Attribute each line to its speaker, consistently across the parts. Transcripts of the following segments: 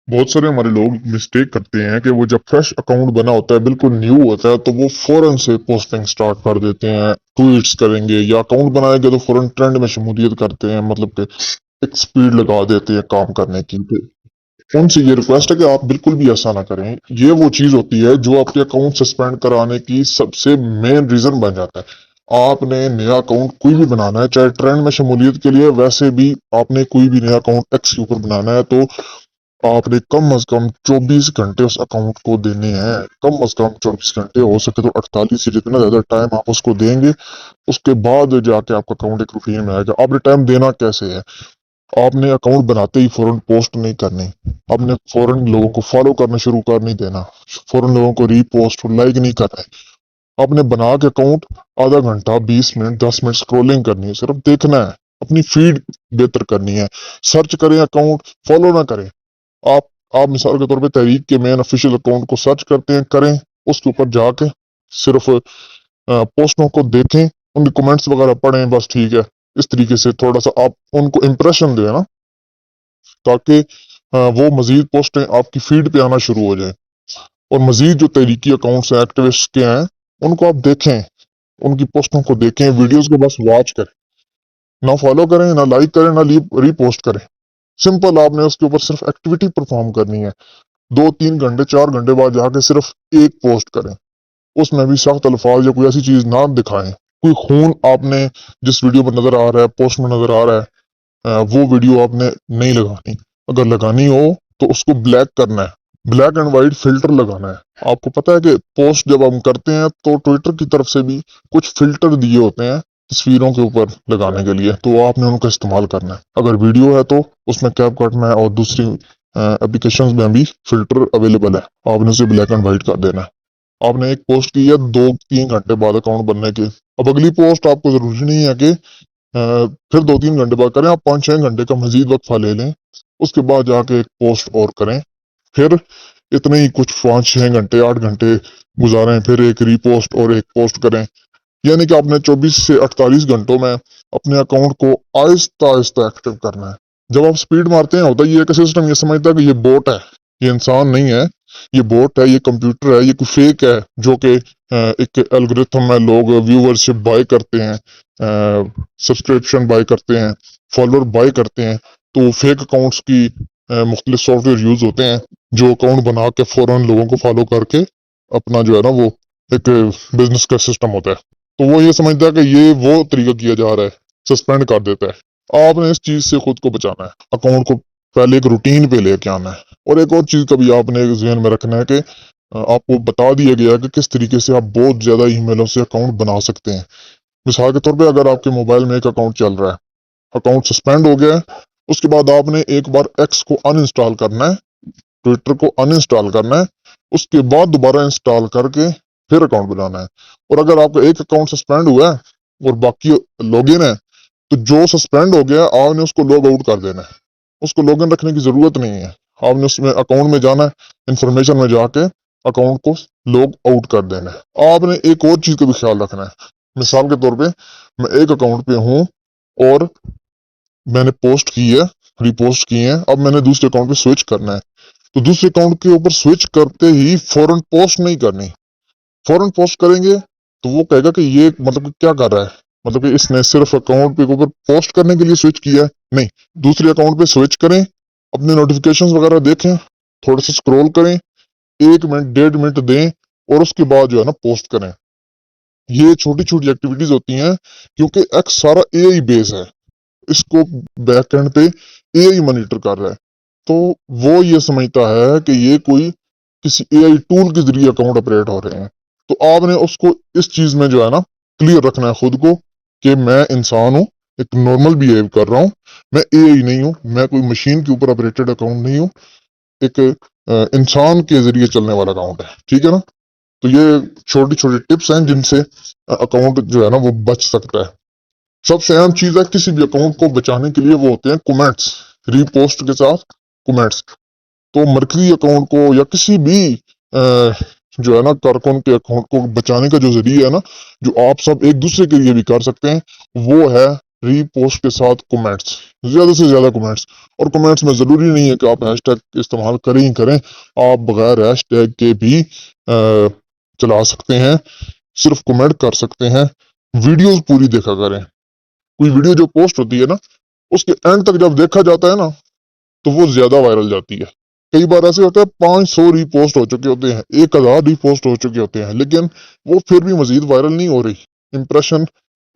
Speaker 1: बहुत सारे हमारे लोग मिस्टेक करते हैं कि वो जब फ्रेश अकाउंट बना होता है, बिल्कुल न्यू होता है, तो वो फौरन से पोस्टिंग स्टार्ट कर देते हैं, ट्वीट्स करेंगे या अकाउंट बनाएंगे तो फौरन ट्रेंड में शमूलियत करते हैं, मतलब कि एक स्पीड लगा देते हैं काम करने की। तो उनसे ये रिक्वेस्ट है कि आप बिल्कुल भी ऐसा ना करें। ये वो चीज होती है जो आपके अकाउंट सस्पेंड कराने की सबसे मेन रीजन बन जाता है। आपने नया अकाउंट कोई भी बनाना है, चाहे ट्रेंड में शमूलियत के लिए, वैसे भी आपने कोई भी नया अकाउंट एक्स के ऊपर बनाना है, तो आपने कम अज कम 24 घंटे उस अकाउंट को देने हैं। कम अज कम 24 घंटे, हो सके तो 48, जितना ज्यादा टाइम आप उसको देंगे उसके बाद जाके आपका अकाउंट एक रूटीन में आएगा। आपने टाइम देना कैसे है? आपने अकाउंट बनाते ही फौरन पोस्ट नहीं करनी। आपने फौरन लोगों को फॉलो करना शुरू कर नहीं देना। फौरन लोगों को रीपोस्ट लाइक नहीं करना है। आपने बना के अकाउंट आधा घंटा, 20 मिनट, 10 मिनट स्क्रॉलिंग करनी है, सिर्फ देखना है, अपनी फीड बेहतर करनी है। सर्च करें अकाउंट, फॉलो ना करें। आप आप मिसाल के तौर पे तहरीक के मेन ऑफिशियल अकाउंट को सर्च करते हैं, करें, उसके ऊपर जाके सिर्फ पोस्टों को देखें, उनके कमेंट्स वगैरह पढ़ें, बस ठीक है। इस तरीके से थोड़ा सा आप उनको इम्प्रेशन दें ना, ताकि वो मजीद पोस्टें आपकी फीड पे आना शुरू हो जाए। और मजीद जो तहरीकी अकाउंट्स हैं, एक्टिविस्ट के हैं, उनको आप देखें, उनकी पोस्टों को देखें, वीडियोस को बस वॉच करें, ना फॉलो करें, ना लाइक करें, ना रीपोस्ट करें। सिंपल, आपने उसके ऊपर सिर्फ एक्टिविटी परफॉर्म करनी है। 2-3 घंटे, 4 घंटे बाद जाके सिर्फ एक पोस्ट करें, उसमें भी सख्त अल्फाज या कोई ऐसी चीज ना दिखाएं। कोई खून आपने जिस वीडियो में नजर आ रहा है, पोस्ट में नजर आ रहा है, वो वीडियो आपने नहीं लगानी। अगर लगानी हो तो उसको ब्लैक करना है, ब्लैक एंड व्हाइट फिल्टर लगाना है। आपको पता है कि पोस्ट जब हम करते हैं तो ट्विटर की तरफ से भी कुछ फिल्टर दिए होते हैं तस्वीरों के ऊपर लगाने के लिए, तो आपने उनका इस्तेमाल करना है। अगर वीडियो है तो उसमें कैप कटना है, और दूसरी एप्लीकेशंस में भी फिल्टर अवेलेबल है, आपने उसे ब्लैक एंड व्हाइट कर देना है। आपने एक पोस्ट की है 2-3 घंटे बाद अकाउंट बनने के, अब अगली पोस्ट आपको जरूरी नहीं है कि फिर 2-3 घंटे बाद करें, आप 5-6 घंटे का मजीद वक्फा ले लें, उसके बाद जाके एक पोस्ट और करें। फिर इतने ही कुछ 5-6 घंटे, 8 घंटे गुजारें, फिर एक रीपोस्ट और एक पोस्ट करें। यानी कि आपने 24 से 48 घंटों में अपने अकाउंट को आहिस्ता आहिस्ता एक्टिव करना है। जब आप स्पीड मारते हैं, होता ये है कि सिस्टम ये समझता है कि ये बोट है, ये इंसान नहीं है, ये बोट है, ये कंप्यूटर है, ये कोई फेक है, जो कि एक एल्गोरिथम में लोग व्यूअरशिप बाय करते हैं, सब्सक्रिप्शन बाय करते हैं, फॉलोअर बाय करते हैं। तो फेक अकाउंट्स की मुख्तलिफ सॉफ्टवेयर यूज होते हैं, जो अकाउंट बना के फौरन लोगों को फॉलो करके अपना जो है ना वो एक बिजनेस का सिस्टम होता है। तो वो ये समझता है कि ये वो तरीका किया जा रहा है, सस्पेंड कर देता है। आपने इस चीज से खुद को बचाना है, अकाउंट को पहले एक रूटीन पे लेके आना है। और एक और चीज का भी आपने जहन में रखना है कि आपको बता दिया गया है कि किस तरीके से आप बहुत ज्यादा ईमेलों से अकाउंट बना सकते हैं। मिसाल के तौर पे अगर आपके मोबाइल में एक अकाउंट चल रहा है, अकाउंट सस्पेंड हो गया है, उसके बाद आपने एक बार एक्स को अनइंस्टॉल करना है, ट्विटर को अनइंस्टॉल करना है, उसके बाद दोबारा इंस्टॉल करके फिर अकाउंट बनाना है। और अगर आपका एक अकाउंट सस्पेंड हुआ है और बाकी लॉगिन है, तो जो सस्पेंड हो गया आपने उसको लॉग आउट कर देना है। उसको लॉगिन रखने की जरूरत नहीं है, आपने उसमें अकाउंट में जाना है, इंफॉर्मेशन में जाके अकाउंट को लॉग आउट कर देना है। आपने एक और चीज का भी ख्याल रखना है। मिसाल के तौर पे मैं एक अकाउंट पे हूं और मैंने पोस्ट की है, रिपोस्ट की है, अब मैंने दूसरे अकाउंट पे स्विच करना है। तो दूसरे अकाउंट के ऊपर स्विच करते ही फौरन पोस्ट नहीं करनी। फौरन पोस्ट करेंगे तो वो कहेगा कि ये मतलब कि क्या कर रहा है, मतलब कि इसने सिर्फ अकाउंट पे ऊपर पोस्ट करने के लिए स्विच किया है। नहीं, दूसरे अकाउंट पे स्विच करें, अपने नोटिफिकेशंस वगैरह देखें, थोड़ा सा स्क्रॉल करें, 1 मिनट 1.5 मिनट दें, और उसके बाद जो है ना पोस्ट करें। ये छोटी छोटी एक्टिविटीज होती हैं, क्योंकि एक्स सारा एआई बेस है, इसको बैक एंड पे एआई मॉनिटर कर रहा है। तो वो ये समझता है कि ये कोई किसी एआई टूल के जरिए अकाउंट ऑपरेट हो रहे हैं। तो आपने उसको इस चीज में जो है ना क्लियर रखना है खुद को, कि मैं इंसान हूं, एक नॉर्मल बिहेव कर रहा हूं, मैं एआई नहीं हूं, मैं कोई मशीन के ऊपर ऑपरेटेड अकाउंट नहीं हूं, एक इंसान के जरिए चलने वाला अकाउंट है। ठीक है ना? तो ये छोटी छोटी टिप्स हैं जिनसे अकाउंट जो है ना वो बच सकता है। सबसे अहम चीज है किसी भी अकाउंट को बचाने के लिए, वो होते हैं कमेंट्स, रीपोस्ट के साथ कमेंट्स। तो मरकजी अकाउंट को या किसी भी जो है ना कारकुन के अकाउंट को बचाने का जो जरिया है ना, जो आप सब एक दूसरे के लिए भी कर सकते हैं, वो है ری پوسٹ کے ساتھ کمنٹس، زیادہ سے زیادہ کمنٹس. اور کمنٹس میں ضروری نہیں ہے کہ آپ ہیش ٹیگ استعمال کریں ہی کریں، آپ بغیر ہیش ٹیگ کے بھی چلا سکتے ہیں، صرف کمنٹ کر سکتے ہیں. ویڈیوز پوری دیکھا کریں. کوئی ویڈیو جو پوسٹ ہوتی ہے نا، اس کے اینڈ تک جب دیکھا جاتا ہے نا تو وہ زیادہ وائرل جاتی ہے. کئی بار ایسے ہوتا ہے 500 ری پوسٹ ہو چکے ہوتے ہیں، 1000 ری پوسٹ ہو چکے ہوتے ہیں، لیکن وہ پھر بھی مزید وائرل نہیں ہو رہی، امپریشن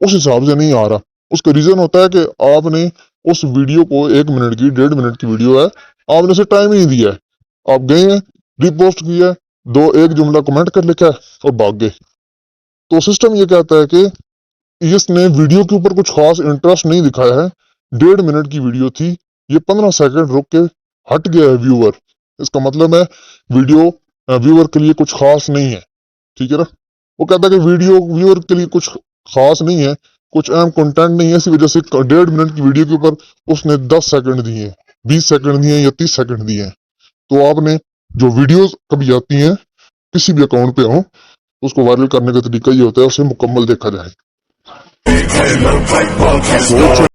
Speaker 1: اس حساب سے نہیں آ رہا. اس کا ریزن ہوتا ہے کہ آپ نے اس ویڈیو کو 1 منٹ کی 1.5 منٹ کی ویڈیو ہے، آپ نے اسے ٹائم ہی نہیں دیا ہے. آپ گئے ہیں، ری پوسٹ کیا ہے، ایک جملہ کمنٹ کر لکھا ہے اور بھاگ گئے. تو سسٹم یہ کہتا ہے کہ اس نے ویڈیو کے اوپر کچھ خاص انٹرسٹ نہیں دکھایا ہے، 1.5 منٹ کی ویڈیو تھی، یہ 15 سیکنڈ رک کے ہٹ گیا ہے ویور. اس کا مطلب ہے ویڈیو ویور کے لیے کچھ خاص نہیں ہے. ٹھیک ہے نا. وہ کہتا ہے کہ ویڈیو ویور کے لیے کچھ خاص نہیں ہے، کچھ اہم کنٹینٹ نہیں ہے، اسی وجہ سے 1.5 منٹ کی ویڈیو کے اوپر اس نے 10 سیکنڈ دیے، 20 سیکنڈ دیے یا 30 سیکنڈ دیے ہیں. تو آپ نے جو ویڈیوز کبھی آتی ہیں کسی بھی اکاؤنٹ پہ ہوں، اس کو وائرل کرنے کا طریقہ یہ ہوتا ہے اسے مکمل دیکھا جائے.